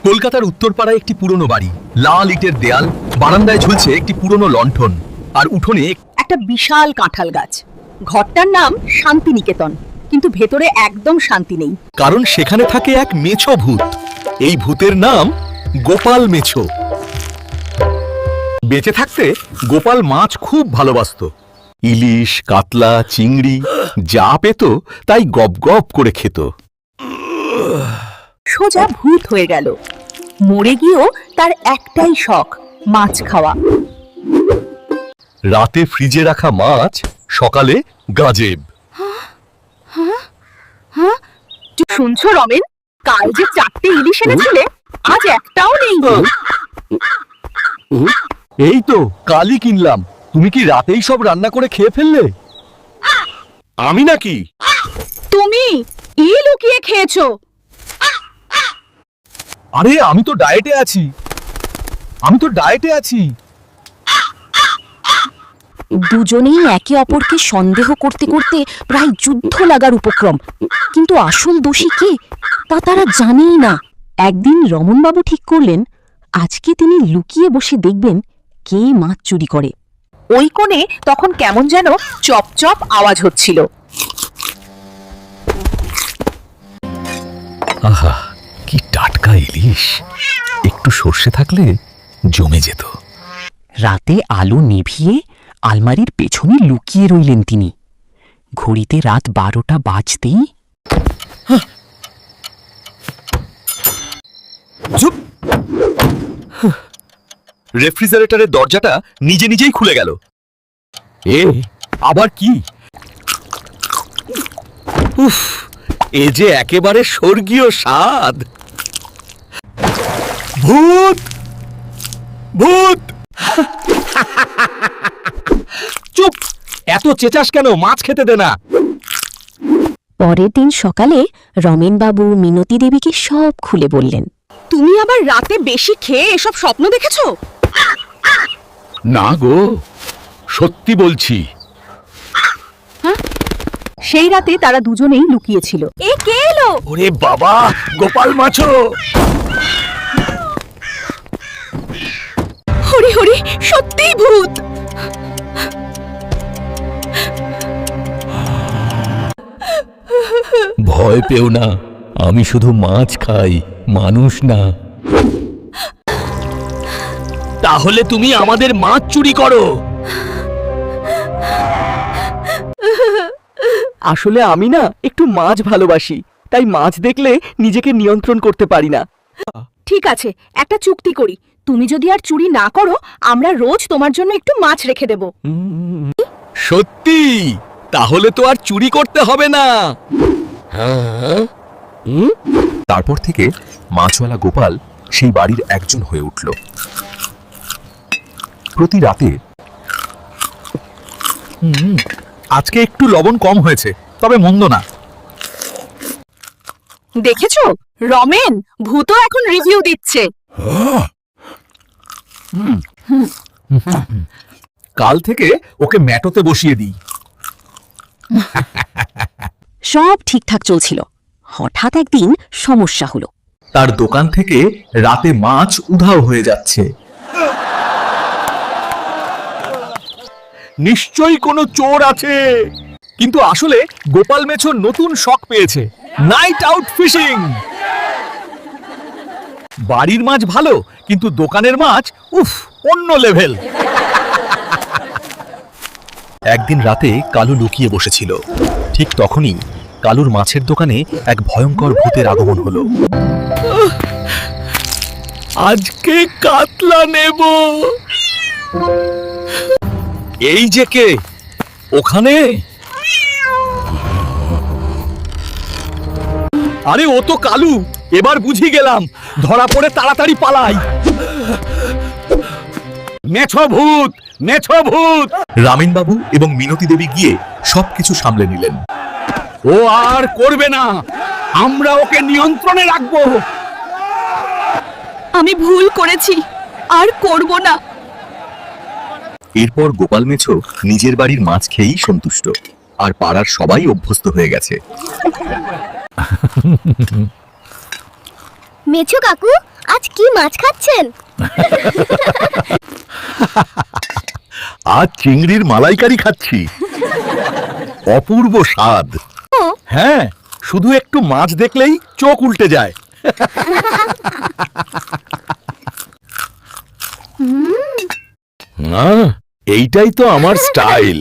কলকাতার উত্তরপাড়ায় একটি পুরনো বাড়ি, লাল ইটের দেয়াল, বারান্দায় ঝুলছে একটি পুরনো লণ্ঠন, আর উঠোনে একটা বিশাল কাঁঠাল গাছ। ঘরটার নাম শান্তিনিকেতন, কিন্তু ভেতরে একদম শান্তি নেই। কারণ সেখানে থাকে এক মেছো ভূত। এই ভূতের নাম গোপাল মেছো। বেঁচে থাকতে গোপাল মাছ খুব ভালোবাসতো। ইলিশ, কাতলা, চিংড়ি যা পেত তাই গপ গপ করে খেত। সোজা ভূত হয়ে গেল। মরে গিয়েও তার একটাই শখ, মাছ খাওয়া। রাতে ফ্রিজে রাখা মাছ, সকালে গাজেব। শুনছো রমেন, কাল যে 4টে ইলিশ এনেছিলে, আজ একটাও নেই। এই তো কালই কিনলাম। তুমি কি রাতেই সব রান্না করে খেয়ে ফেললে? আমি নাকি? তুমি লুকিয়ে খেয়েছো। আরে আমি তো ডায়েটে আছি। দুজনেই একে অপরকে সন্দেহ করতে করতে প্রায় যুদ্ধ লাগার উপক্রম। কিন্তু আসল দোষী কে তা তারা জানেই না। একদিন রমনবাবু ঠিক করলেন আজকে তিনি লুকিয়ে বসে দেখবেন কে মাছ চুরি করে। ওই কোণে তখন কেমন যেন চপ চপ আওয়াজ হচ্ছিল। আহা, কি টাটকা ইলিশ! একটু সর্ষে থাকলে জমে যেত। রাতে আলো নিভিয়ে আলমারির পেছনে লুকিয়ে রইলেন তিনি। ঘড়িতে রাত 12টা বাজতেই চুপ! রেফ্রিজারেটরের দরজাটা নিজে নিজেই খুলে গেল। আবার কি? উফ, এ যে একেবারে স্বর্গীয় স্বাদ। ভূত! ভূত! চুপ! এত চেঁচাস কেন? মাছ খেতে দে না। পরের দিন সকালে রমেনবাবু মিনতি দেবীকে সব খুলে বললেন। তুমি আবার রাতে বেশি খেয়ে এসব স্বপ্ন দেখেছো? না গো, সত্যি বলছি। সেই রাতে তারা দুজনেই লুকিয়েছিল। এ কে এলো? ওরে বাবা, গোপাল মাছো! হরি হরি, সত্যিই ভূত! ভয় পেও না, আমি শুধু মাছ খাই, মানুষ না। তাহলে তুমি আমাদের মাছ চুরি করো? আসলে আমি না একটু মাছ ভালোবাসি, তাই মাছ দেখলে নিজেকে নিয়ন্ত্রণ করতে পারি না। ঠিক আছে, একটা চুক্তি করি। তুমি যদি আর চুরি না করো, আমরা রোজ তোমার জন্য একটু মাছ রেখে দেব। সত্যি? তাহলে তো আর চুরি করতে হবে না। তারপর থেকে মাছওয়ালা গোপাল সেই বাড়ির একজন হয়ে উঠল। প্রতি রাতে আজকে একটু লবণ কম হয়েছে, তবে মন্দ না। দেখেছো রমেন, ভূতও এখন রিভিউ দিচ্ছে। কাল থেকে ওকে ম্যাটোতে বসিয়ে দিই। সব ঠিকঠাক চলছিল। হঠাৎ একদিন সমস্যা হলো। তার দোকান থেকে রাতে মাছ উধাও হয়ে যাচ্ছে। নিশ্চয়ই কোনো চোর আছে। কিন্তু আসলে গোপাল মেছো নতুন শখ পেয়েছে, নাইট আউট ফিশিং। বাড়ির মাছ ভালো, কিন্তু দোকানের মাছ অন্য লেভেল। একদিন রাতে কালু লুকিয়ে বসেছিল। ঠিক তখনই কালুর মাছের দোকানে এক ভয়ঙ্কর ভূতের আগমন হলো। আজকে কাতলা নেব। এই যে কে ওখানে? আরে ও তো কালু। এবার বুঝি গেলাম, ধরা পড়ে তাড়াতাড়ি পালাই। মেছো ভূত, মেছো ভূত! রামিনবাবু এবং মিনতি দেবী গিয়ে সবকিছু সামলে নিলেন। ও আর করবে না, আমরা ওকে নিয়ন্ত্রণে রাখবো। আমি ভুল করেছি, আর করব না। এরপর গোপাল মেছো নিজের বাড়ির মাছ খেয়েই সন্তুষ্ট, আর পাড়ার সবাই অভ্যস্ত হয়ে গেছে। মেছো কাকু, আজ কি মাছ খাচ্ছেন? আজ চিংড়ির মালাইকারি খাচ্ছি, অপূর্ব স্বাদ। হ্যাঁ, শুধু একটু মাছ দেখলেই চোখ উল্টে যায়। এইটাই তো আমার স্টাইল।